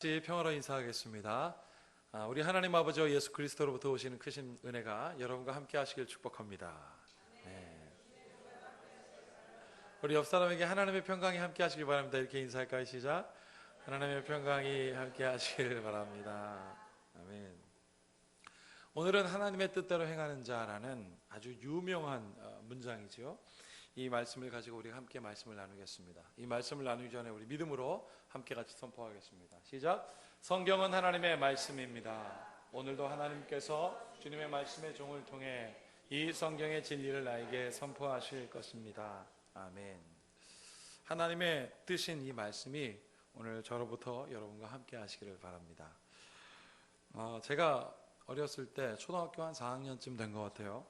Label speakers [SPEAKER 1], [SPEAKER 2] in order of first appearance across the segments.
[SPEAKER 1] 평화로 인사하겠습니다. 우리 하나님 아버지와 예수 그리스도로부터 오시는 크신 은혜가 여러분과 함께 하시길 축복합니다. 네. 우리 옆 사람에게 하나님의 평강이 함께 하시길 바랍니다. 이렇게 인사할까요? 시작. 하나님의 평강이 함께 하시길 바랍니다. 아멘. 오늘은 하나님의 뜻대로 행하는 자라는 아주 유명한 문장이죠. 이 말씀을 가지고 우리가 함께 말씀을 나누겠습니다. 이 말씀을 나누기 전에 우리 믿음으로 함께 같이 선포하겠습니다. 시작. 성경은 하나님의 말씀입니다. 오늘도 하나님께서 주님의 말씀의 종을 통해 이 성경의 진리를 나에게 선포하실 것입니다. 아멘. 하나님의 뜻인 이 말씀이 오늘 저로부터 여러분과 함께 하시기를 바랍니다. 제가 어렸을 때 초등학교 한 4학년쯤 된 것 같아요.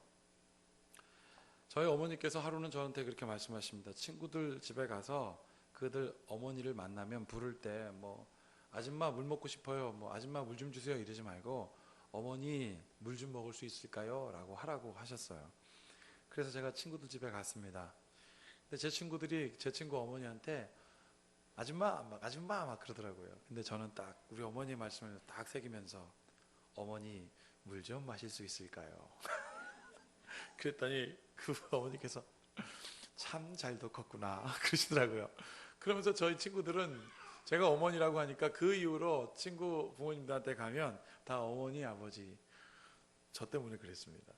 [SPEAKER 1] 저희 어머니께서 하루는 저한테 그렇게 말씀하십니다. 친구들 집에 가서 그들 어머니를 만나면 부를 때 아줌마 물 먹고 싶어요, 아줌마 물 좀 주세요 이러지 말고 어머니 물 좀 먹을 수 있을까요? 라고 하라고 하셨어요. 그래서 제가 친구들 집에 갔습니다. 근데 제 친구들이 제 친구 어머니한테 아줌마 막 그러더라고요. 근데 저는 딱 우리 어머니 말씀을 딱 새기면서 어머니 물 좀 마실 수 있을까요? 그랬더니 그 어머니께서 참 잘도 컸구나 그러시더라고요. 그러면서 저희 친구들은 제가 어머니라고 하니까 그 이후로 친구 부모님들한테 가면 다 어머니 아버지, 저 때문에 그랬습니다.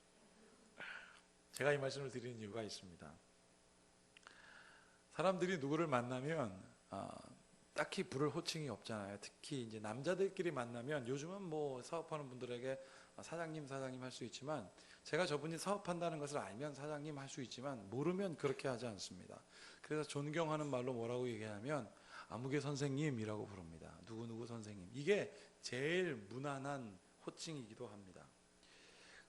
[SPEAKER 1] 제가 이 말씀을 드리는 이유가 있습니다. 사람들이 누구를 만나면 딱히 부를 호칭이 없잖아요. 특히 이제 남자들끼리 만나면 요즘은 사업하는 분들에게 사장님 할 수 있지만, 제가 저분이 사업한다는 것을 알면 사장님 할 수 있지만 모르면 그렇게 하지 않습니다. 그래서 존경하는 말로 뭐라고 얘기하면 아무개 선생님이라고 부릅니다. 누구누구 선생님. 이게 제일 무난한 호칭이기도 합니다.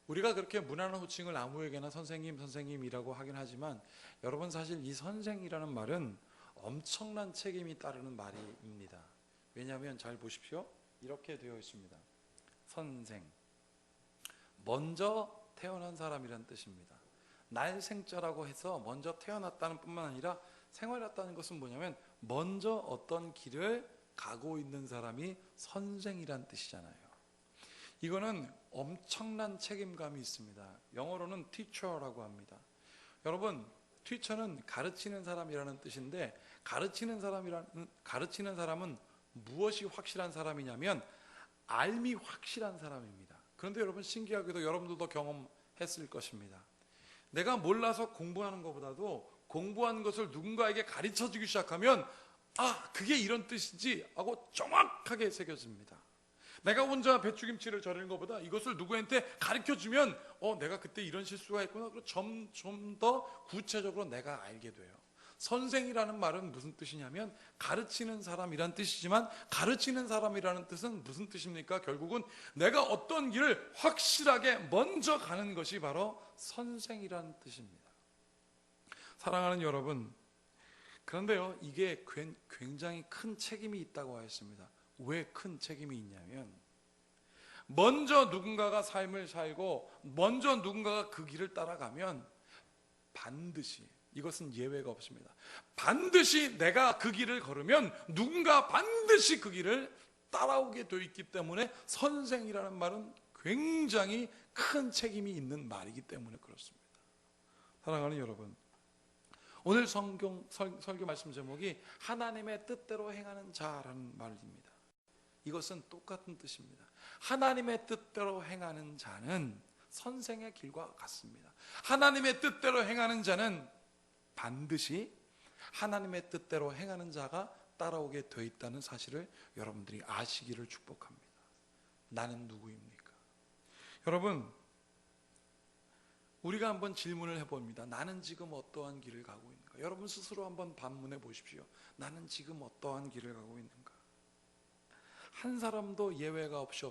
[SPEAKER 1] 우리가 그렇게 무난한 호칭을 아무에게나 선생님이라고 하긴 하지만, 여러분 사실 이 선생이라는 말은 엄청난 책임이 따르는 말입니다. 왜냐하면 잘 보십시오. 이렇게 되어 있습니다. 선생, 먼저 태어난 사람이란 뜻입니다. 날생자라고 해서 먼저 태어났다는 뿐만 아니라 생활했다는 것은 뭐냐면 먼저 어떤 길을 가고 있는 사람이 선생이란 뜻이잖아요. 이거는 엄청난 책임감이 있습니다. 영어로는 teacher라고 합니다. 여러분, teacher는 가르치는 사람이라는 뜻인데, 가르치는 사람은 무엇이 확실한 사람이냐면 알미 확실한 사람입니다. 그런데 여러분, 신기하게도 여러분들도 경험했을 것입니다. 내가 몰라서 공부하는 것보다도 공부한 것을 누군가에게 가르쳐주기 시작하면 그게 이런 뜻이지 하고 정확하게 새겨집니다. 내가 혼자 배추김치를 절이는 것보다 이것을 누구한테 가르쳐주면 내가 그때 이런 실수가 했구나, 그리고 좀 더 구체적으로 내가 알게 돼요. 선생이라는 말은 무슨 뜻이냐면 가르치는 사람이란 뜻이지만, 가르치는 사람이라는 뜻은 무슨 뜻입니까? 결국은 내가 어떤 길을 확실하게 먼저 가는 것이 바로 선생이라는 뜻입니다. 사랑하는 여러분, 그런데요, 이게 굉장히 큰 책임이 있다고 하였습니다. 왜 큰 책임이 있냐면, 먼저 누군가가 삶을 살고 먼저 누군가가 그 길을 따라가면 반드시, 이것은 예외가 없습니다. 반드시 내가 그 길을 걸으면 누군가 반드시 그 길을 따라오게 되어 있기 때문에 선생이라는 말은 굉장히 큰 책임이 있는 말이기 때문에 그렇습니다. 사랑하는 여러분, 오늘 설교 말씀 제목이 하나님의 뜻대로 행하는 자라는 말입니다. 이것은 똑같은 뜻입니다. 하나님의 뜻대로 행하는 자는 선생의 길과 같습니다. 하나님의 뜻대로 행하는 자는 반드시 하나님의 뜻대로 행하는 자가 따라오게 되어 있다는 사실을 여러분들이 아시기를 축복합니다. 나는 누구입니까? 여러분, 우리가 한번 질문을 해봅니다. 나는 지금 어떠한 길을 가고 있는가? 여러분 스스로 한번 반문해 보십시오. 나는 지금 어떠한 길을 가고 있는가? 한 사람도 예외가 없이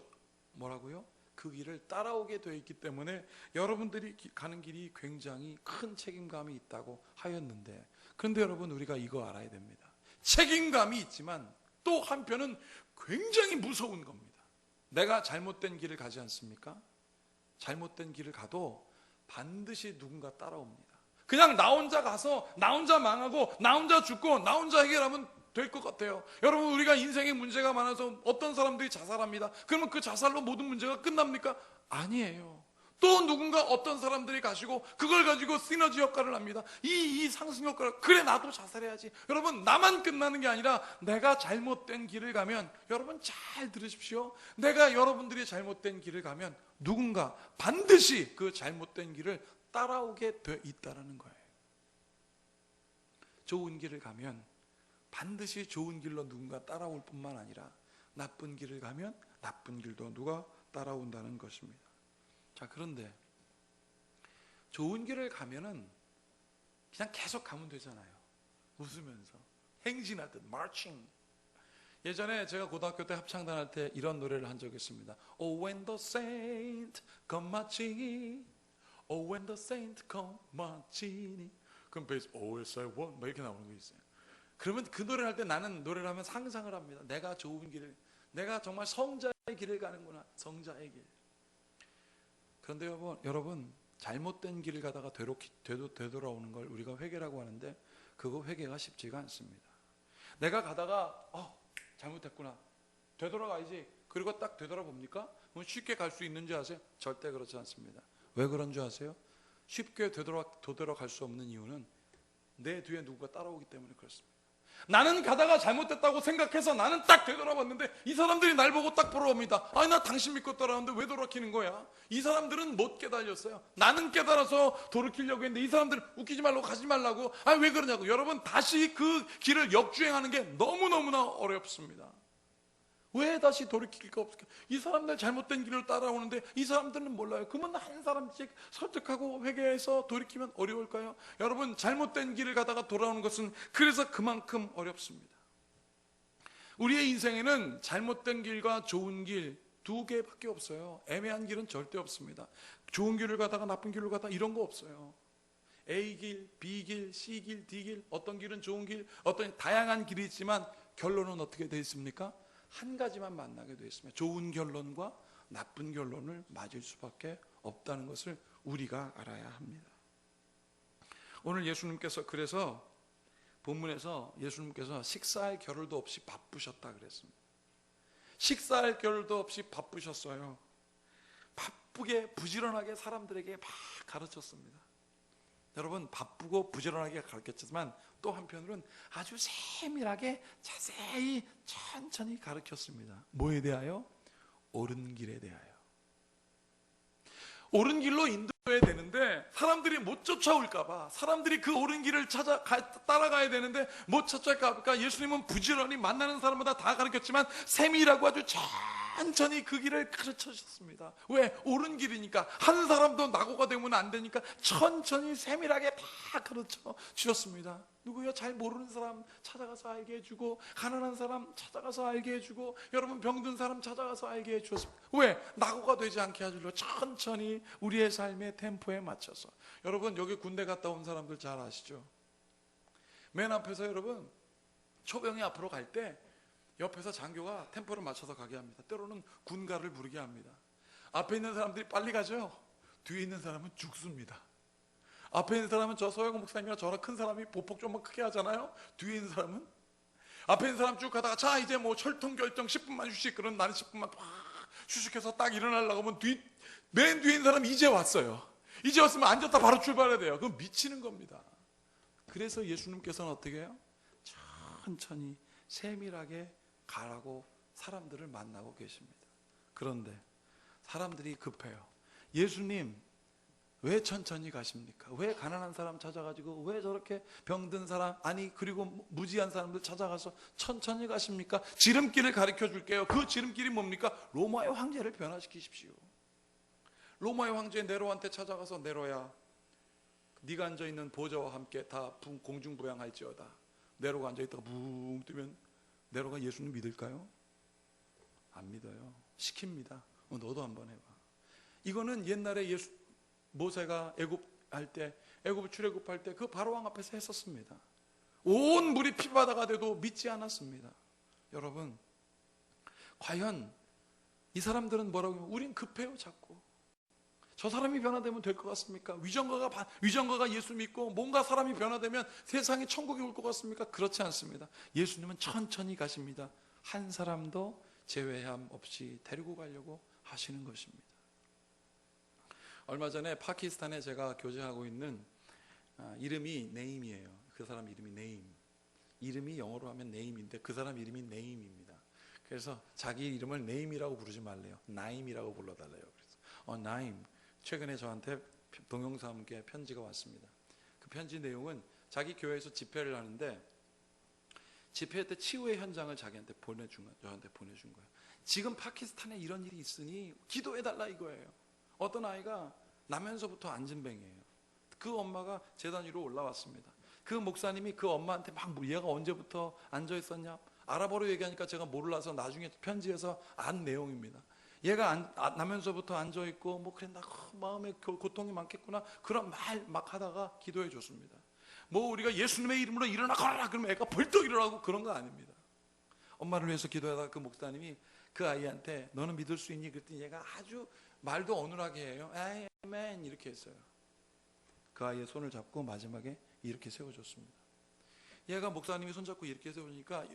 [SPEAKER 1] 뭐라고요? 그 길을 따라오게 되어 있기 때문에 여러분들이 가는 길이 굉장히 큰 책임감이 있다고 하였는데, 그런데 여러분, 우리가 이거 알아야 됩니다. 책임감이 있지만 또 한편은 굉장히 무서운 겁니다. 내가 잘못된 길을 가지 않습니까? 잘못된 길을 가도 반드시 누군가 따라옵니다. 그냥 나 혼자 가서 나 혼자 망하고 나 혼자 죽고 나 혼자 해결하면 될 것 같아요. 여러분, 우리가 인생에 문제가 많아서 어떤 사람들이 자살합니다. 그러면 그 자살로 모든 문제가 끝납니까? 아니에요. 또 누군가 어떤 사람들이 가시고 그걸 가지고 시너지 역할을 합니다. 이 상승 효과를, 그래 나도 자살해야지. 여러분, 나만 끝나는 게 아니라 내가 잘못된 길을 가면, 여러분 잘 들으십시오. 내가 여러분들이 잘못된 길을 가면 누군가 반드시 그 잘못된 길을 따라오게 돼 있다는 거예요. 좋은 길을 가면 반드시 좋은 길로 누군가 따라올 뿐만 아니라 나쁜 길을 가면 나쁜 길도 누가 따라온다는 것입니다. 자, 그런데 좋은 길을 가면은 그냥 계속 가면 되잖아요. 웃으면서 행진하듯 마칭. 예전에 제가 고등학교 때 합창단 할 때 이런 노래를 한 적이 있습니다. Oh when the saint come marching, Oh when the saint come marching. 그럼 베이스 Oh yes I want 막 이렇게 나오는 거 있어요. 그러면 그 노래를 할 때 나는 노래를 하면 상상을 합니다. 내가 좋은 길을, 내가 정말 성자의 길을 가는구나. 성자의 길. 그런데 여러분 잘못된 길을 가다가 되돌아오는 걸 우리가 회개라고 하는데, 그거 회개가 쉽지가 않습니다. 내가 가다가 잘못했구나, 되돌아가야지. 그리고 딱 되돌아봅니까? 그럼 쉽게 갈 수 있는 줄 아세요? 절대 그렇지 않습니다. 왜 그런 줄 아세요? 쉽게 되돌아갈 수 없는 이유는 내 뒤에 누구가 따라오기 때문에 그렇습니다. 나는 가다가 잘못됐다고 생각해서 나는 딱 되돌아봤는데 이 사람들이 날 보고 딱 보러 옵니다. 아니, 나 당신 믿고 따라왔는데 왜 돌아키는 거야? 이 사람들은 못 깨달았어요. 나는 깨달아서 돌이키려고 했는데 이 사람들은 웃기지 말라고, 가지 말라고. 아니, 왜 그러냐고. 여러분, 다시 그 길을 역주행하는 게 너무너무나 어렵습니다. 왜 다시 돌이킬까 없을까? 이 사람들 잘못된 길을 따라오는데 이 사람들은 몰라요. 그러면 한 사람씩 설득하고 회개해서 돌이키면 어려울까요? 여러분, 잘못된 길을 가다가 돌아오는 것은 그래서 그만큼 어렵습니다. 우리의 인생에는 잘못된 길과 좋은 길 두 개밖에 없어요. 애매한 길은 절대 없습니다. 좋은 길을 가다가 나쁜 길을 가다가 이런 거 없어요. A길, B길, C길, D길, 어떤 길은 좋은 길, 어떤 다양한 길이 있지만 결론은 어떻게 되어 있습니까? 한 가지만 만나게 되어 있습니다. 좋은 결론과 나쁜 결론을 맞을 수밖에 없다는 것을 우리가 알아야 합니다. 오늘 예수님께서 그래서 본문에서 예수님께서 식사할 겨를도 없이 바쁘셨다 그랬습니다. 식사할 겨를도 없이 바쁘셨어요. 바쁘게 부지런하게 사람들에게 막 가르쳤습니다. 여러분, 바쁘고 부지런하게 가르쳤지만 또 한편으로는 아주 세밀하게 자세히 천천히 가르쳤습니다. 뭐에 대하여? 옳은 길에 대하여. 옳은 길로 인도해야 되는데 사람들이 못 쫓아올까봐, 사람들이 그 옳은 길을 따라가야 되는데 못 쫓아올까봐 예수님은 부지런히 만나는 사람마다 다 가르쳤지만 세밀하고 아주 천천히 그 길을 가르쳐주셨습니다. 왜? 옳은 길이니까. 한 사람도 낙오가 되면 안 되니까 천천히 세밀하게 다 가르쳐 주셨습니다. 누구요? 잘 모르는 사람 찾아가서 알게 해주고, 가난한 사람 찾아가서 알게 해주고, 여러분 병든 사람 찾아가서 알게 해주셨습니다. 왜? 낙오가 되지 않게 해주려 천천히 우리의 삶의 템포에 맞춰서. 여러분, 여기 군대 갔다 온 사람들 잘 아시죠? 맨 앞에서 여러분 초병이 앞으로 갈 때 옆에서 장교가 템포를 맞춰서 가게 합니다. 때로는 군가를 부르게 합니다. 앞에 있는 사람들이 빨리 가죠. 뒤에 있는 사람은 죽습니다. 앞에 있는 사람은 저 서영호 목사님이나 저랑 큰 사람이 보폭 좀만 크게 하잖아요. 뒤에 있는 사람은, 앞에 있는 사람 쭉 가다가 자 이제 뭐 철통 결정 10분만 휴식, 그런 나는 10분만 팍 휴식해서 딱 일어나려고 하면 맨 뒤에 있는 사람이 이제 왔어요. 이제 왔으면 앉았다 바로 출발해야 돼요. 그럼 미치는 겁니다. 그래서 예수님께서는 어떻게 해요? 천천히 세밀하게 가라고 사람들을 만나고 계십니다. 그런데 사람들이 급해요. 예수님, 왜 천천히 가십니까? 왜 가난한 사람 찾아가지고, 왜 저렇게 병든 사람, 아니 그리고 무지한 사람들 찾아가서 천천히 가십니까? 지름길을 가르쳐 줄게요. 그 지름길이 뭡니까? 로마의 황제를 변화시키십시오. 로마의 황제 네로한테 찾아가서, 네로야, 네가 앉아있는 보좌와 함께 다 공중부양할지어다. 네로가 앉아있다가 붕 뜨면 네로가 예수님 믿을까요? 안 믿어요. 시킵니다. 너도 한번 해봐. 이거는 옛날에 모세가 애굽 출애굽할 때 그 바로왕 앞에서 했었습니다. 온 물이 피바다가 돼도 믿지 않았습니다. 여러분, 과연 이 사람들은 뭐라고 하면, 우린 급해요 자꾸. 저 사람이 변화되면 될 것 같습니까? 위정가가 예수 믿고 뭔가 사람이 변화되면 세상에 천국이 올 것 같습니까? 그렇지 않습니다. 예수님은 천천히 가십니다. 한 사람도 제외함 없이 데리고 가려고 하시는 것입니다. 얼마 전에 파키스탄에 제가 교제하고 있는 이름이 네임이에요. 그 사람 이름이 네임. 이름이 영어로 하면 네임인데 그 사람 이름이 네임입니다. 그래서 자기 이름을 네임이라고 부르지 말래요. 나임이라고 불러달래요. 그래서 나임, 최근에 저한테 동영상 함께 편지가 왔습니다. 그 편지 내용은 자기 교회에서 집회를 하는데 집회 때 치유의 현장을 저한테 보내준 거예요. 지금 파키스탄에 이런 일이 있으니 기도해달라 이거예요. 어떤 아이가 나면서부터 안진뱅이에요. 그 엄마가 재단 위로 올라왔습니다. 그 목사님이 그 엄마한테 막 얘가 언제부터 앉아있었냐 아랍어로 얘기하니까 제가 몰라서 나중에 편지에서 안 내용입니다. 얘가 나면서부터 앉아있고 뭐 그래 나 마음에 고통이 많겠구나 그런 말 막 하다가 기도해 줬습니다. 뭐 우리가 예수님의 이름으로 일어나 걸어라 그러면 애가 벌떡 일어나고 그런 거 아닙니다. 엄마를 위해서 기도하다가 그 목사님이 그 아이한테 너는 믿을 수 있니? 그랬더니 얘가 아주 말도 어눌하게 해요. 아멘 이렇게 했어요. 그 아이의 손을 잡고 마지막에 이렇게 세워줬습니다. 얘가 목사님이 손잡고 이렇게 세우니까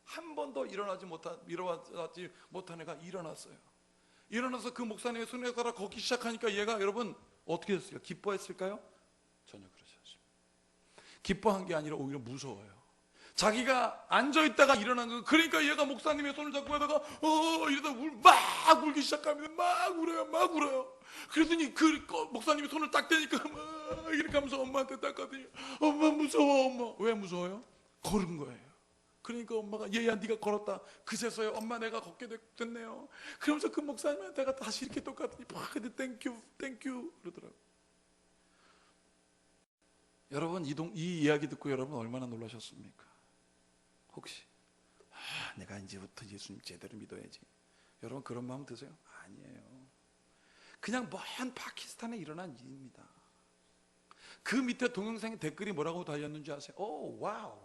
[SPEAKER 1] 한 번도 일어나지 못한 애가 일어났어요. 일어나서 그 목사님의 손에 따라 걷기 시작하니까 얘가 여러분 어떻게 됐을까요? 기뻐했을까요? 전혀 그렇지 않습니다. 기뻐한 게 아니라 오히려 무서워요. 자기가 앉아있다가 일어난 거 그러니까 얘가 목사님의 손을 잡고 하다가 이러다 막 울기 시작합니다. 막 울어요. 그러더니 그 목사님이 손을 딱 대니까 막 이렇게 하면서 엄마한테 딱 가더니 엄마 무서워 엄마. 왜 무서워요? 걸은 거예요. 그러니까 엄마가 얘야 네가 걸었다. 그제서야 엄마 내가 걷게 됐네요. 그러면서 그 목사님한테 내가 다시 이렇게 똑같더니 막 땡큐 그러더라고요. 여러분 이 이야기 듣고 여러분 얼마나 놀라셨습니까? 혹시 내가 이제부터 예수님 제대로 믿어야지 여러분 그런 마음 드세요? 아니에요. 그냥 먼 파키스탄에 일어난 일입니다. 그 밑에 동영상에 댓글이 뭐라고 달렸는지 아세요? 오 와우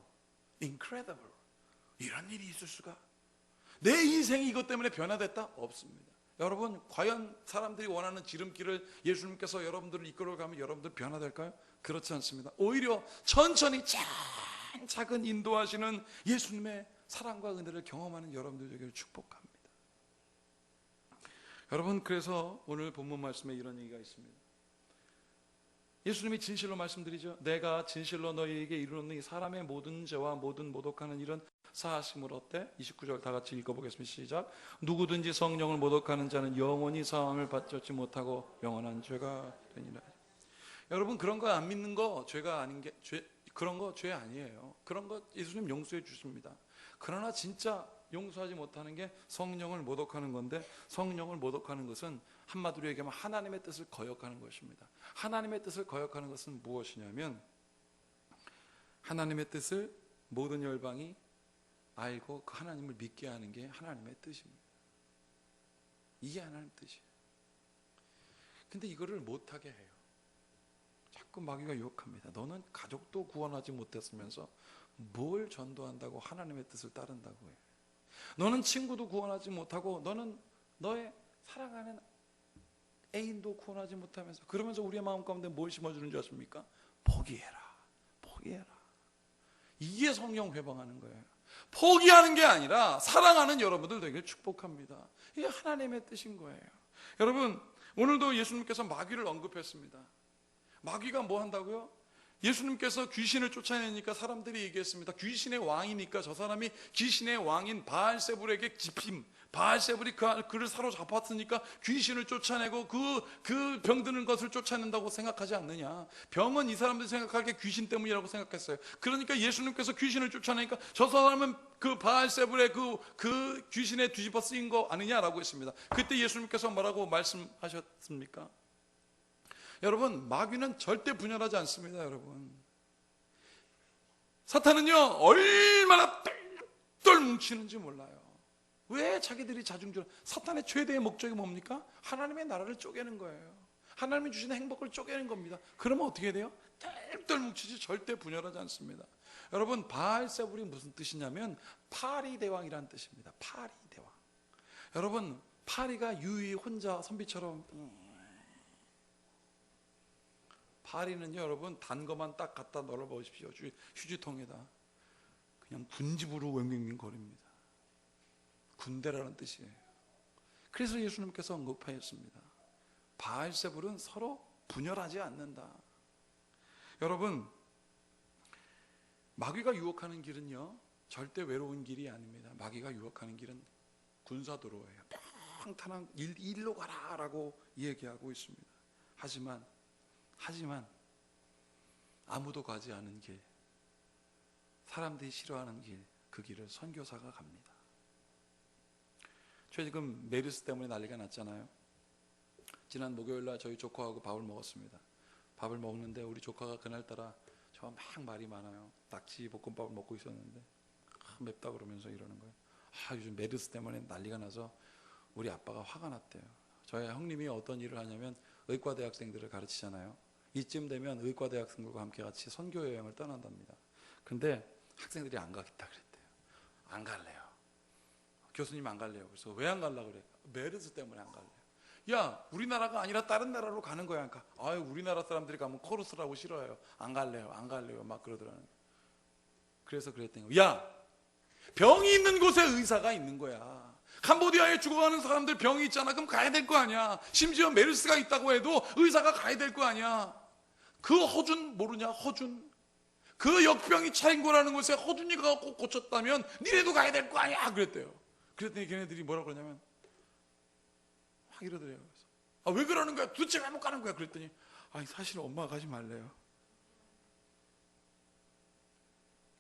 [SPEAKER 1] incredible 이런 일이 있을 수가. 내 인생이 이것 때문에 변화됐다? 없습니다. 여러분 과연 사람들이 원하는 지름길을 예수님께서 여러분들을 이끌어가면 여러분들 변화될까요? 그렇지 않습니다. 오히려 천천히 작은 인도하시는 예수님의 사랑과 은혜를 경험하는 여러분들 되기를 축복합니다. 여러분 그래서 오늘 본문 말씀에 이런 얘기가 있습니다. 예수님이 진실로 말씀드리죠. 내가 진실로 너희에게 이르노니 사람의 모든 죄와 모든 모독하는 일은 사하심을 얻되 29절 다 같이 읽어보겠습니다. 시작. 누구든지 성령을 모독하는 자는 영원히 사함을 받지 못하고 영원한 죄가 되니라. 여러분 그런 거 안 믿는 거 죄가 아닌 게 그런 거 죄 아니에요. 그런 거 예수님 용서해 주십니다. 그러나 진짜 용서하지 못하는 게 성령을 모독하는 건데 성령을 모독하는 것은 한마디로 얘기하면 하나님의 뜻을 거역하는 것입니다. 하나님의 뜻을 거역하는 것은 무엇이냐면 하나님의 뜻을 모든 열방이 알고 그 하나님을 믿게 하는 게 하나님의 뜻입니다. 이게 하나님의 뜻이에요. 근데 이거를 못하게 해요. 자꾸 마귀가 유혹합니다. 너는 가족도 구원하지 못했으면서 뭘 전도한다고 하나님의 뜻을 따른다고 해요. 너는 친구도 구원하지 못하고 너는 너의 사랑하는 애인도 구원하지 못하면서 그러면서 우리의 마음 가운데 뭘 심어주는 줄 아십니까? 포기해라. 이게 성령 회방하는 거예요. 포기하는 게 아니라 사랑하는 여러분들 되길 축복합니다. 이게 하나님의 뜻인 거예요. 여러분 오늘도 예수님께서 마귀를 언급했습니다. 마귀가 뭐 한다고요? 예수님께서 귀신을 쫓아내니까 사람들이 얘기했습니다. 귀신의 왕이니까 저 사람이 귀신의 왕인 바알세불에게 집힘. 바알세불이 그를 사로잡았으니까 귀신을 쫓아내고 그 병드는 것을 쫓아낸다고 생각하지 않느냐. 병은 이 사람들이 생각하기에 귀신 때문이라고 생각했어요. 그러니까 예수님께서 귀신을 쫓아내니까 저 사람은 그 바알세불의 그 귀신에 뒤집어 쓰인 거 아니냐라고 했습니다. 그때 예수님께서 뭐라고 말씀하셨습니까? 여러분 마귀는 절대 분열하지 않습니다. 여러분 사탄은요 얼마나 똘똘 뭉치는지 몰라요. 왜 자기들이 자중질 사탄의 최대의 목적이 뭡니까? 하나님의 나라를 쪼개는 거예요. 하나님이 주시는 행복을 쪼개는 겁니다. 그러면 어떻게 돼요? 똘똘 뭉치지 절대 분열하지 않습니다. 여러분 바알세불이 무슨 뜻이냐면 파리대왕이라는 뜻입니다. 파리대왕. 여러분 파리가 유이 혼자 선비처럼 파리는요, 여러분, 단 것만 딱 갖다 널어 보십시오. 휴지통에다. 그냥 군집으로 웽웽 거립니다. 군대라는 뜻이에요. 그래서 예수님께서 언급하였습니다. 바알세불은 서로 분열하지 않는다. 여러분, 마귀가 유혹하는 길은요, 절대 외로운 길이 아닙니다. 마귀가 유혹하는 길은 군사도로예요. 평탄한 일로 가라라고 얘기하고 있습니다. 하지만 아무도 가지 않은 길, 사람들이 싫어하는 길, 그 길을 선교사가 갑니다. 지금 메르스 때문에 난리가 났잖아요. 지난 목요일날 저희 조카하고 밥을 먹었습니다. 밥을 먹는데 우리 조카가 그날따라 저 막 말이 많아요. 낙지 볶음밥을 먹고 있었는데 맵다 그러면서 이러는 거예요. 요즘 메르스 때문에 난리가 나서 우리 아빠가 화가 났대요. 저희 형님이 어떤 일을 하냐면 의과대 학생들을 가르치잖아요. 이쯤 되면 의과대 학생들과 함께 같이 선교 여행을 떠난답니다. 근데 학생들이 안 가겠다 그랬대요. 안 갈래요. 교수님 안 갈래요. 그래서 왜 안 갈라 그래? 메르스 때문에 안 갈래요. 야, 우리나라가 아니라 다른 나라로 가는 거야. 그러니까 우리나라 사람들이 가면 코러스라고 싫어해요. 안 갈래요 막 그러더라는 거예요. 그래서 그랬더니, 야, 병이 있는 곳에 의사가 있는 거야. 캄보디아에 죽어가는 사람들 병이 있잖아. 그럼 가야 될 거 아니야. 심지어 메르스가 있다고 해도 의사가 가야 될 거 아니야. 그 허준 모르냐? 허준. 그 역병이 차인 거라는 곳에 허준이가 꼭 고쳤다면 니네도 가야 될 거 아니야. 그랬대요. 그랬더니 걔네들이 뭐라고 그러냐면 확 이러더래요. 그래서 왜 그러는 거야? 도대체 왜 못 가는 거야? 그랬더니 사실 엄마가 가지 말래요.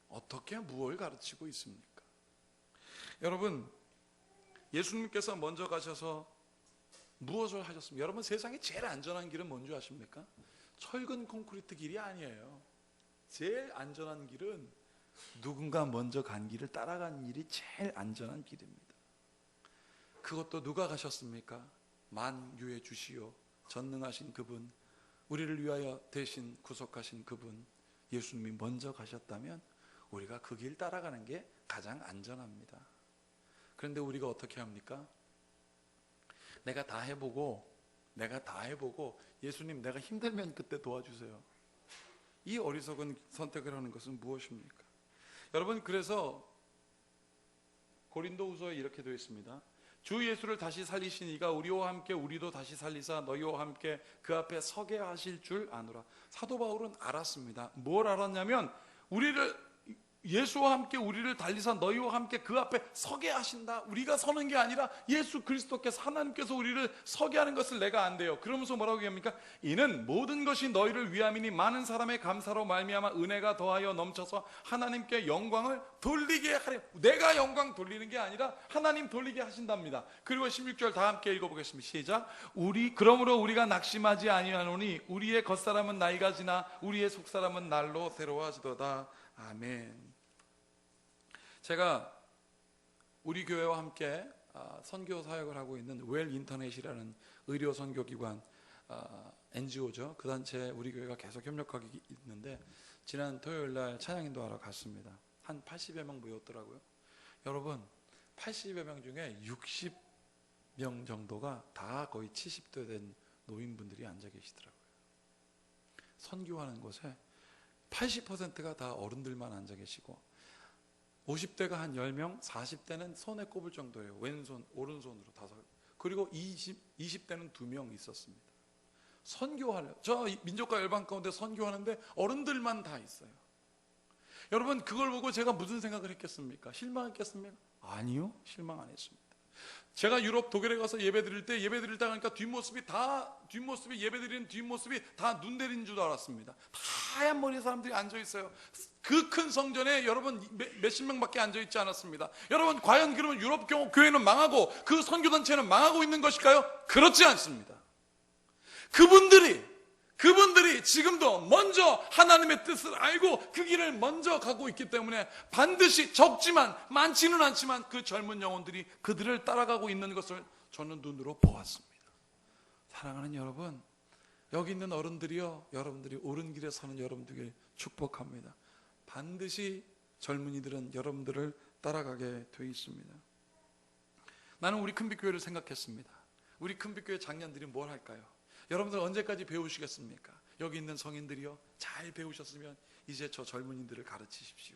[SPEAKER 1] 어떻게 무엇을 가르치고 있습니까? 여러분, 예수님께서 먼저 가셔서 무엇을 하셨습니까? 여러분, 세상에 제일 안전한 길은 뭔지 아십니까? 철근 콘크리트 길이 아니에요. 제일 안전한 길은 누군가 먼저 간 길을 따라가는 일이 제일 안전한 길입니다. 그것도 누가 가셨습니까? 만유의 주시오 전능하신 그분, 우리를 위하여 대신 구속하신 그분, 예수님이 먼저 가셨다면 우리가 그 길 따라가는 게 가장 안전합니다. 그런데 우리가 어떻게 합니까? 내가 다 해보고 예수님 내가 힘들면 그때 도와주세요. 이 어리석은 선택을 하는 것은 무엇입니까? 여러분, 그래서 고린도후서에 이렇게 되어 있습니다. 주 예수를 다시 살리신 이가 우리와 함께 우리도 다시 살리사 너희와 함께 그 앞에 서게 하실 줄 아노라. 사도 바울은 알았습니다. 뭘 알았냐면 예수와 함께 우리를 달리사 너희와 함께 그 앞에 서게 하신다. 우리가 서는 게 아니라 예수 그리스도께서, 하나님께서 우리를 서게 하는 것을 내가 안돼요. 그러면서 뭐라고 얘기합니까? 이는 모든 것이 너희를 위함이니 많은 사람의 감사로 말미암아 은혜가 더하여 넘쳐서 하나님께 영광을 돌리게 하려. 내가 영광 돌리는 게 아니라 하나님 돌리게 하신답니다. 그리고 16절 다 함께 읽어보겠습니다. 시작. 그러므로 우리가 낙심하지 아니하노니 우리의 겉사람은 나이가 지나 우리의 속사람은 날로 새로워지도다. 아멘. 제가 우리 교회와 함께 선교 사역을 하고 있는 웰 인터넷이라는 의료 선교기관 NGO죠. 그 단체에 우리 교회가 계속 협력하고 있는데 지난 토요일날 찬양인도 하러 갔습니다. 한 80여 명 모였더라고요. 여러분, 80여 명 중에 60명 정도가 다 거의 70대 된 노인분들이 앉아 계시더라고요. 선교하는 곳에 80%가 다 어른들만 앉아 계시고 50대가 한 10명, 40대는 손에 꼽을 정도예요. 왼손, 오른손으로 5, 그리고 20대는 2명 있었습니다. 선교하려, 저 민족과 열방 가운데 선교하는데 어른들만 다 있어요. 여러분, 그걸 보고 제가 무슨 생각을 했겠습니까? 실망했겠습니까? 아니요, 실망 안 했습니다. 제가 유럽 독일에 가서 예배드릴 때 가니까 예배드리는 뒷모습이 다 눈 내린 줄 알았습니다. 하얀 머리 사람들이 앉아 있어요. 그 큰 성전에 여러분 몇십 명밖에 앉아 있지 않았습니다. 여러분, 과연 그러면 유럽 교회는 망하고 그 선교단체는 망하고 있는 것일까요? 그렇지 않습니다. 그분들이 지금도 먼저 하나님의 뜻을 알고 그 길을 먼저 가고 있기 때문에 반드시 적지만 많지는 않지만 그 젊은 영혼들이 그들을 따라가고 있는 것을 저는 눈으로 보았습니다. 사랑하는 여러분, 여기 있는 어른들이요, 여러분들이 옳은 길에 서는 여러분들에게 축복합니다. 반드시 젊은이들은 여러분들을 따라가게 되어 있습니다. 나는 우리 큰빛교회를 생각했습니다. 우리 큰빛교회 장년들이 뭘 할까요? 여러분들 언제까지 배우시겠습니까? 여기 있는 성인들이요, 잘 배우셨으면 이제 저 젊은이들을 가르치십시오.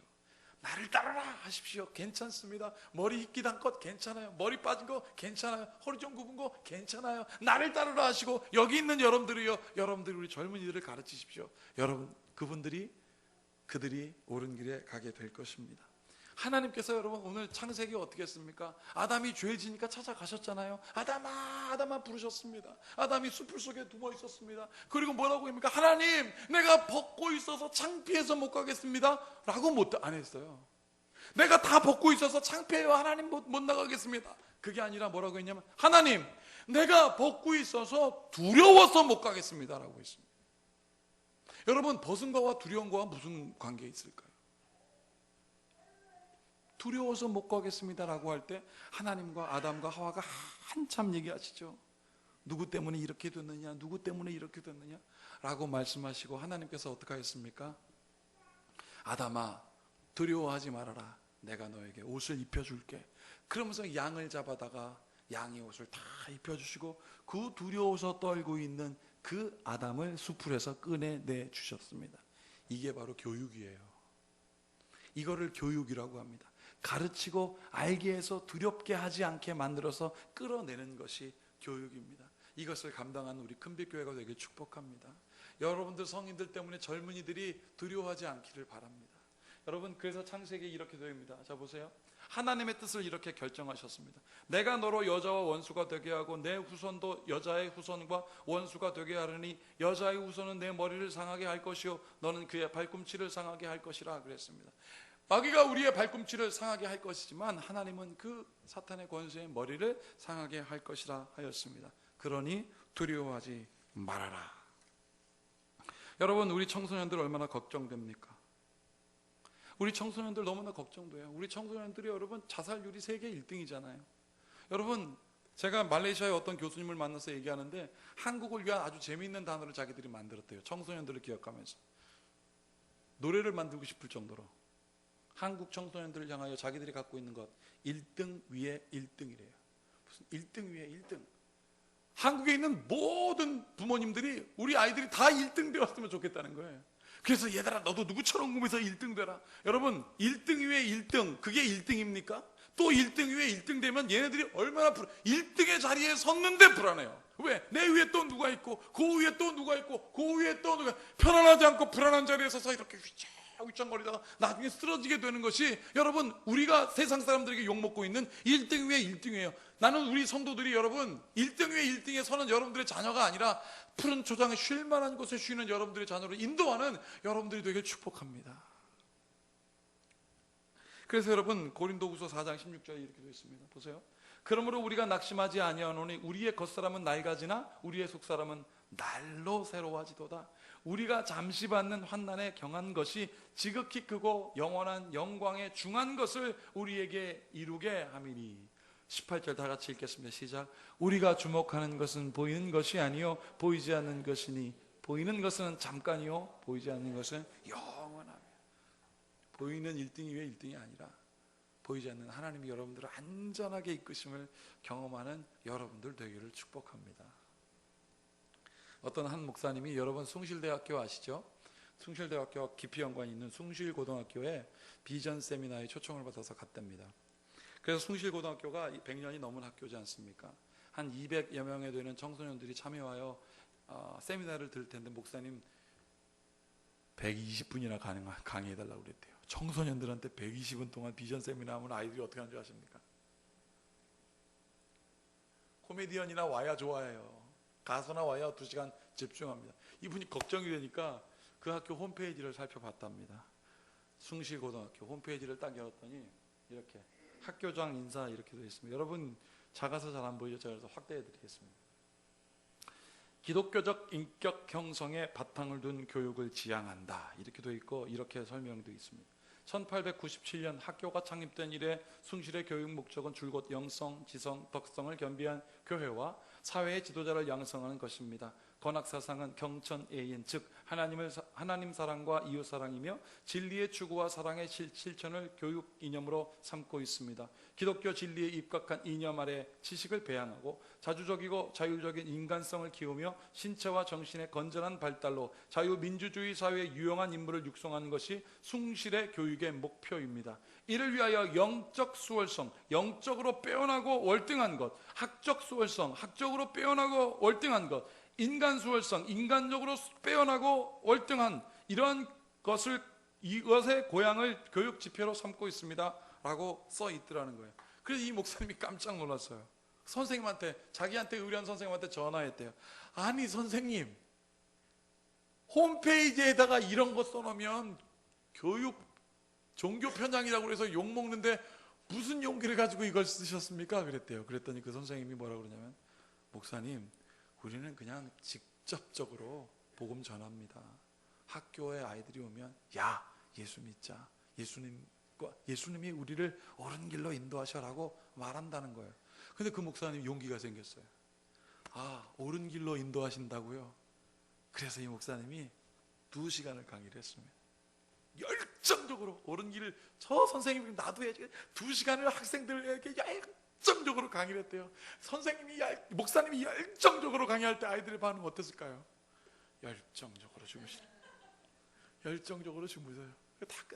[SPEAKER 1] 나를 따르라 하십시오. 괜찮습니다. 머리 흰기 단 것 괜찮아요. 머리 빠진 거 괜찮아요. 허리 좀 굽은 거 괜찮아요. 나를 따르라 하시고 여기 있는 여러분들이요, 여러분들이 우리 젊은이들을 가르치십시오. 여러분, 그들이 옳은 길에 가게 될 것입니다. 하나님께서 여러분 오늘 창세기 어떻게 했습니까? 아담이 죄 지니까 찾아가셨잖아요. 아담아, 아담아 부르셨습니다. 아담이 숲을 속에 숨어 있었습니다. 그리고 뭐라고 합니까? 하나님, 내가 벗고 있어서 창피해서 못 가겠습니다 라고 안 했어요. 내가 다 벗고 있어서 창피해요, 하나님 못 나가겠습니다. 그게 아니라 뭐라고 했냐면, 하나님, 내가 벗고 있어서 두려워서 못 가겠습니다 라고 했습니다. 여러분, 벗은 거와 두려운 거와 무슨 관계 있을까요? 두려워서 못 가겠습니다라고 할 때 하나님과 아담과 하와가 한참 얘기하시죠. 누구 때문에 이렇게 됐느냐, 누구 때문에 이렇게 됐느냐 라고 말씀하시고, 하나님께서 어떻게 하셨습니까? 아담아, 두려워하지 말아라. 내가 너에게 옷을 입혀줄게. 그러면서 양을 잡아다가 양의 옷을 다 입혀주시고, 그 두려워서 떨고 있는 그 아담을 수풀에서 꺼내 주셨습니다. 이게 바로 교육이에요. 이거를 교육이라고 합니다. 가르치고 알게 해서 두렵게 하지 않게 만들어서 끌어내는 것이 교육입니다. 이것을 감당하는 우리 큰빛교회가 되길 축복합니다. 여러분들 성인들 때문에 젊은이들이 두려워하지 않기를 바랍니다. 여러분, 그래서 창세기 이렇게 됩니다. 자, 보세요. 하나님의 뜻을 이렇게 결정하셨습니다. 내가 너로 여자와 원수가 되게 하고 내 후손도 여자의 후손과 원수가 되게 하려니 여자의 후손은 내 머리를 상하게 할 것이요 너는 그의 발꿈치를 상하게 할 것이라 그랬습니다. 마귀가 우리의 발꿈치를 상하게 할 것이지만 하나님은 그 사탄의 권세의 머리를 상하게 할 것이라 하였습니다. 그러니 두려워하지 말아라. 여러분, 우리 청소년들 얼마나 걱정됩니까? 우리 청소년들 너무나 걱정돼요. 우리 청소년들이 여러분 자살률이 세계 1등이잖아요. 여러분, 제가 말레이시아의 어떤 교수님을 만나서 얘기하는데 한국을 위한 아주 재미있는 단어를 자기들이 만들었대요. 청소년들을 기억하면서 노래를 만들고 싶을 정도로 한국 청소년들을 향하여 자기들이 갖고 있는 것 1등 위에 1등이래요. 무슨 1등 위에 1등. 한국에 있는 모든 부모님들이 우리 아이들이 다 1등 되었으면 좋겠다는 거예요. 그래서 얘들아, 너도 누구처럼 꿈에서 1등 되라. 여러분, 1등 위에 1등, 그게 1등입니까? 또 1등 위에 1등 되면 얘네들이 얼마나 1등의 자리에 섰는데 불안해요. 왜? 내 위에 또 누가 있고 그 위에 또 누가 있고 그 위에 또 누가, 편안하지 않고 불안한 자리에 서서 이렇게 휘청거리다가 나중에 쓰러지게 되는 것이 여러분 우리가 세상 사람들에게 욕먹고 있는 1등 위에 1등이에요. 나는 우리 성도들이 여러분 1등 위에 1등에 서는 여러분들의 자녀가 아니라 푸른 초장에 쉴 만한 곳에 쉬는 여러분들의 자녀로 인도하는 여러분들이 되길 축복합니다. 그래서 여러분 고린도후서 4장 16절에 이렇게 되어 있습니다. 보세요. 그러므로 우리가 낙심하지 아니하노니 우리의 겉사람은 낡아지나 우리의 속사람은 날로 새로워지도다. 우리가 잠시 받는 환난에 경한 것이 지극히 크고 영원한 영광에 중한 것을 우리에게 이루게 함이니. 18절 다 같이 읽겠습니다. 시작. 우리가 주목하는 것은 보이는 것이 아니요 보이지 않는 것이니 보이는 것은 잠깐이요 보이지 않는 것은 영원하며. 보이는 1등이 왜 1등이 아니라 보이지 않는 하나님이 여러분들을 안전하게 이끄심을 경험하는 여러분들 되기를 축복합니다. 어떤 한 목사님이 여러분 숭실대학교 아시죠? 숭실대학교와 깊이 연관이 있는 숭실고등학교에 비전 세미나에 초청을 받아서 갔답니다. 그래서 숭실고등학교가 100년이 넘은 학교지 않습니까? 한 200여 명에 되는 청소년들이 참여하여 세미나를 들을 텐데 목사님 120분이나 강의해달라고 그랬대요. 청소년들한테 120분 동안 비전 세미나 하면 아이들이 어떻게 하는 줄 아십니까? 코미디언이나 와야 좋아해요. 가수나 와야 2시간 집중합니다. 이분이 걱정이 되니까 그 학교 홈페이지를 살펴봤답니다. 숭실고등학교 홈페이지를 딱 열었더니 이렇게 학교장 인사 이렇게 되어 있습니다. 여러분 작아서 잘 안 보이죠? 그래서 확대해 드리겠습니다. 기독교적 인격 형성에 바탕을 둔 교육을 지향한다 이렇게 되어 있고 이렇게 설명되어 있습니다. 1897년 학교가 창립된 이래 숭실의 교육 목적은 줄곧 영성, 지성, 덕성을 겸비한 교회와 사회의 지도자를 양성하는 것입니다. 건학사상은 경천애인, 즉 하나님 사랑과 이웃 사랑이며 진리의 추구와 사랑의 실천을 교육 이념으로 삼고 있습니다. 기독교 진리에 입각한 이념 아래 지식을 배양하고 자주적이고 자율적인 인간성을 키우며 신체와 정신의 건전한 발달로 자유민주주의 사회의 유용한 인물을 육성하는 것이 숭실의 교육의 목표입니다. 이를 위하여 영적 수월성, 영적으로 빼어나고 월등한 것, 학적 수월성, 학적으로 빼어나고 월등한 것, 인간 수월성, 인간적으로 빼어나고 월등한 이러한 것을, 이것의 고향을 교육 지표로 삼고 있습니다 라고 써 있더라는 거예요. 그래서 이 목사님이 깜짝 놀랐어요. 선생님한테, 자기한테 의뢰한 선생님한테 전화했대요. 아니 선생님, 홈페이지에다가 이런 거 써놓으면 교육 종교 편향이라고 해서 욕먹는데 무슨 용기를 가지고 이걸 쓰셨습니까? 그랬대요. 그랬더니 그 선생님이 뭐라고 그러냐면, 목사님, 우리는 그냥 직접적으로 복음 전합니다. 학교에 아이들이 오면 야, 예수 믿자, 예수님이 우리를 옳은 길로 인도하셔라고 말한다는 거예요. 근데 그 목사님 용기가 생겼어요. 아, 옳은 길로 인도하신다고요? 그래서 이 목사님이 2시간을 강의를 했습니다. 열정적으로 옳은 길을, 저 선생님이 나도 해야지, 2시간을 학생들에게 열정적으로 강의를 했대요. 목사님이 열정적으로 강의할 때 아이들의 반응 어땠을까요? 열정적으로 주무세요.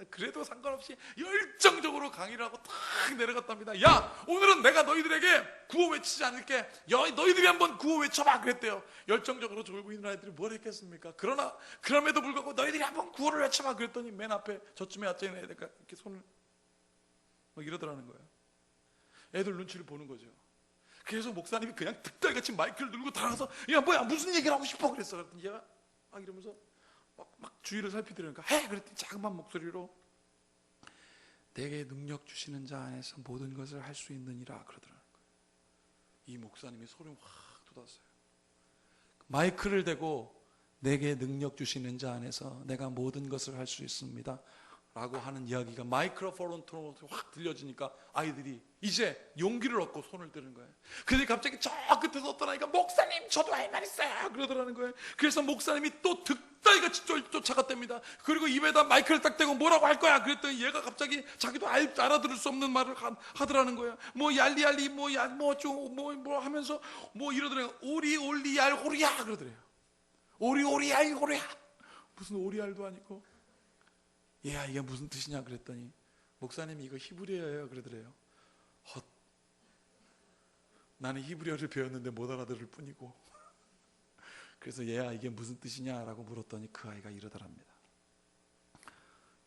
[SPEAKER 1] 그래도 상관없이 열정적으로 강의를 하고 탁 내려갔답니다. 야, 오늘은 내가 너희들에게 구호 외치지 않을게. 너희들이 한번 구호 외쳐봐 그랬대요. 열정적으로 졸고 있는 아이들이 뭘 했겠습니까? 그럼에도 불구하고 너희들이 한번 구호를 외쳐봐 그랬더니 맨 앞에 저쯤에 앉아있는 애들가 이렇게 손을 막 이러더라는 거예요. 애들 눈치를 보는 거죠. 그래서 목사님이 그냥 득달같이 마이크를 들고 달아서 야, 뭐야, 무슨 얘기를 하고 싶어 그랬어. 그랬더니 얘가 막 이러면서 막 주위를 살피더라니까. 해! 그랬더니 작은 목소리로 내게 능력 주시는 자 안에서 모든 것을 할 수 있느니라 그러더라는 거예요. 이 목사님이 소름 확 돋았어요. 마이크를 대고 내게 능력 주시는 자 안에서 내가 모든 것을 할 수 있습니다 라고 하는 이야기가 마이크로폰으로 확 들려지니까 아이들이 이제 용기를 얻고 손을 드는 거예요. 그런데 갑자기 저 끝에서 어떤 아이가 목사님 저도 할 말 있어요 그러더라는 거예요. 그래서 목사님이 또 득달같이 쫓아갔답니다. 그리고 입에다 마이크를 딱 대고 뭐라고 할 거야 그랬더니 얘가 갑자기 자기도 알아들을 수 없는 말을 하더라는 거예요. 뭐 얄리얄리 뭐 하면서 뭐 이러더래요. 오리올리얄 호리야 그러더래요. 오리오리얄 호리야. 무슨 오리알도 아니고 얘야 이게 무슨 뜻이냐 그랬더니 목사님이 이거 히브리어예요 그러더래요. 헛, 나는 히브리어를 배웠는데 못 알아들을 뿐이고. 그래서 얘야 이게 무슨 뜻이냐라고 물었더니 그 아이가 이러더랍니다.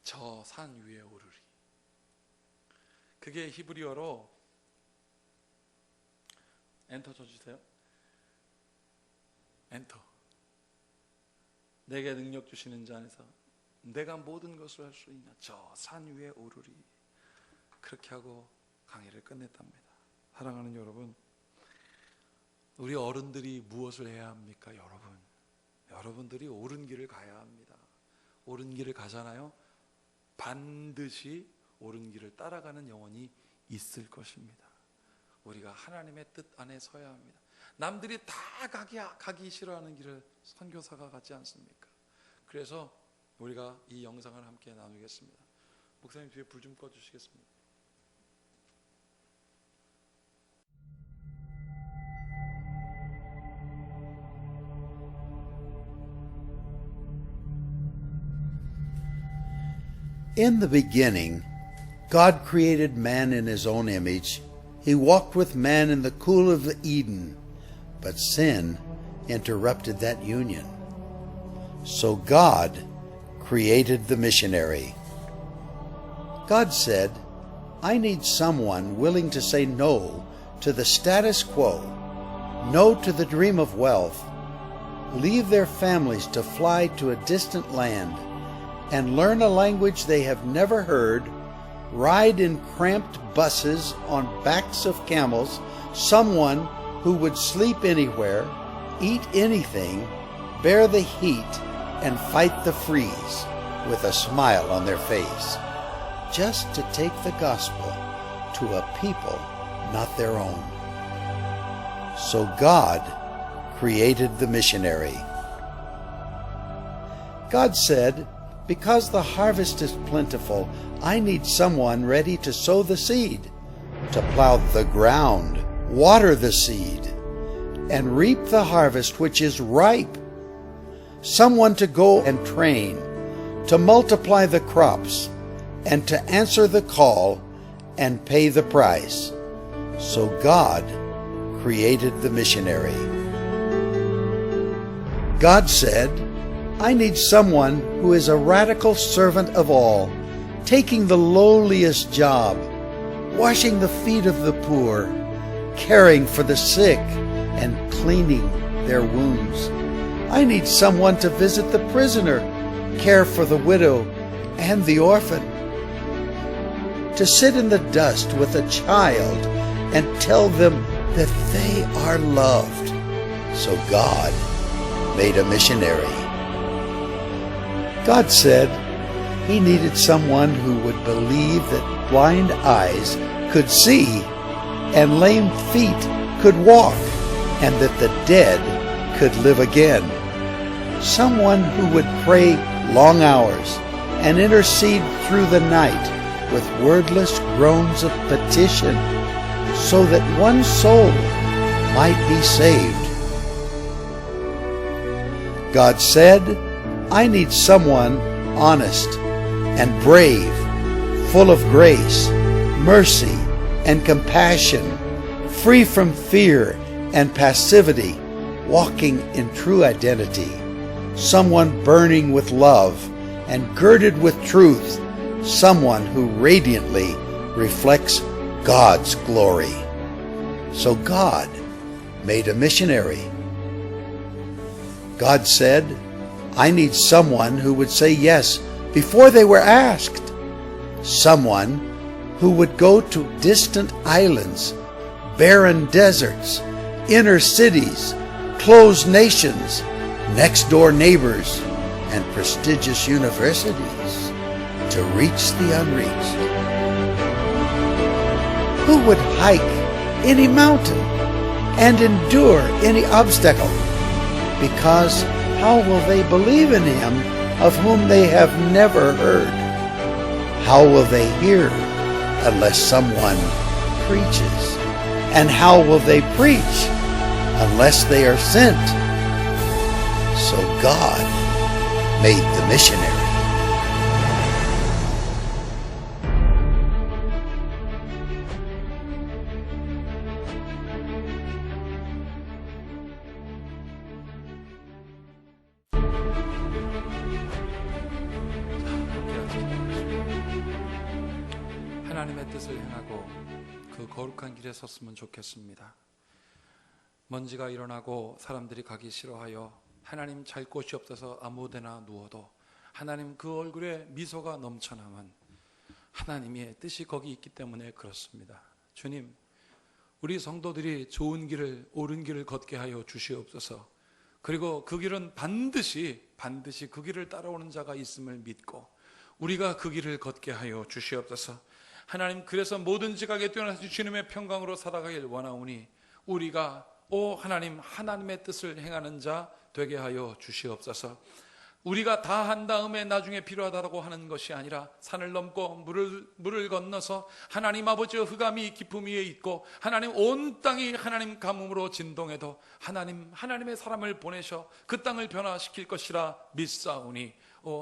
[SPEAKER 1] 저 산 위에 오르리. 그게 히브리어로, 엔터 쳐주세요. 엔터. 내게 능력 주시는 자 안에서 내가 모든 것을 할 수 있냐, 저 산 위에 오르리. 그렇게 하고 강의를 끝냈답니다. 사랑하는 여러분, 우리 어른들이 무엇을 해야 합니까? 여러분들이 옳은 길을 가야 합니다. 옳은 길을 가잖아요. 반드시 옳은 길을 따라가는 영혼이 있을 것입니다. 우리가 하나님의 뜻 안에 서야 합니다. 남들이 다 가기 싫어하는 길을 선교사가 가지 않습니까? 그래서 우리가 이 영상을 함께 나누겠습니다. 목사님 뒤에 불 좀 꺼주시겠습니다.
[SPEAKER 2] In the beginning, God created man in His own image. He walked with man in the cool of Eden, but sin interrupted that union. So God created the missionary. God said, I need someone willing to say no to the status quo, no to the dream of wealth, leave their families to fly to a distant land, and learn a language they have never heard, ride in cramped buses on backs of camels, someone who would sleep anywhere, eat anything, bear the heat, and fight the freeze with a smile on their face, just to take the gospel to a people not their own. So God created the missionary. God said, "Because the harvest is plentiful, I need someone ready to sow the seed, to plow the ground, water the seed, and reap the harvest which is ripe. Someone to go and train, to multiply the crops, and to answer the call and pay the price." So God created the missionary. God said, "I need someone who is a radical servant of all, taking the lowliest job, washing the feet of the poor, caring for the sick, and cleaning their wounds. I need someone to visit the prisoner, care for the widow and the orphan, to sit in the dust with a child and tell them that they are loved." So God made a missionary. God said He needed someone who would believe that blind eyes could see and lame feet could walk and that the dead could live again. Someone who would pray long hours and intercede through the night with wordless groans of petition so that one soul might be saved. God said, "I need someone honest and brave, full of grace, mercy, and compassion, free from fear and passivity, walking in true identity, someone burning with love and girded with truth, someone who radiantly reflects God's glory." So God made a missionary. God said, "I need someone who would say yes before they were asked, someone who would go to distant islands, barren deserts, inner cities, closed nations, next-door neighbors, and prestigious universities to reach the unreached. Who would hike any mountain and endure any obstacle? Because how will they believe in Him of whom they have never heard? How will they hear unless someone preaches? And how will they preach unless they are sent?" So God made the missionary.
[SPEAKER 1] 하나님의 뜻을 행하고 그 거룩한 길에 섰으면 좋겠습니다. 먼지가 일어나고 사람들이 가기 싫어하여 하나님 잘 곳이 없어서 아무데나 누워도 하나님 그 얼굴에 미소가 넘쳐나면 하나님의 뜻이 거기 있기 때문에 그렇습니다. 주님, 우리 성도들이 좋은 길을, 옳은 길을 걷게 하여 주시옵소서. 그리고 그 길은 반드시 그 길을 따라오는 자가 있음을 믿고 우리가 그 길을 걷게 하여 주시옵소서. 하나님, 그래서 모든 지각에 뛰어나서 주님의 평강으로 살아가길 원하오니 우리가 하나님, 하나님의 뜻을 행하는 자 되게 하여 주시옵소서. 우리가 다 한 다음에 나중에 필요하다고 하는 것이 아니라 산을 넘고 물을 건너서 하나님 아버지의 흑암이 깊음 위에 있고 하나님 온 땅이 하나님 가뭄으로 진동해도 하나님의 사람을 보내셔 그 땅을 변화시킬 것이라 믿사오니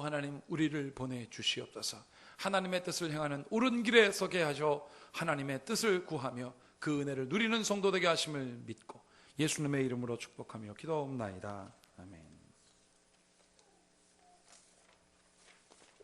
[SPEAKER 1] 하나님, 우리를 보내주시옵소서. 하나님의 뜻을 행하는 옳은 길에 서게 하셔 하나님의 뜻을 구하며 그 은혜를 누리는 성도 되게 하심을 믿고 예수님의 이름으로 축복하며 기도옵나이다.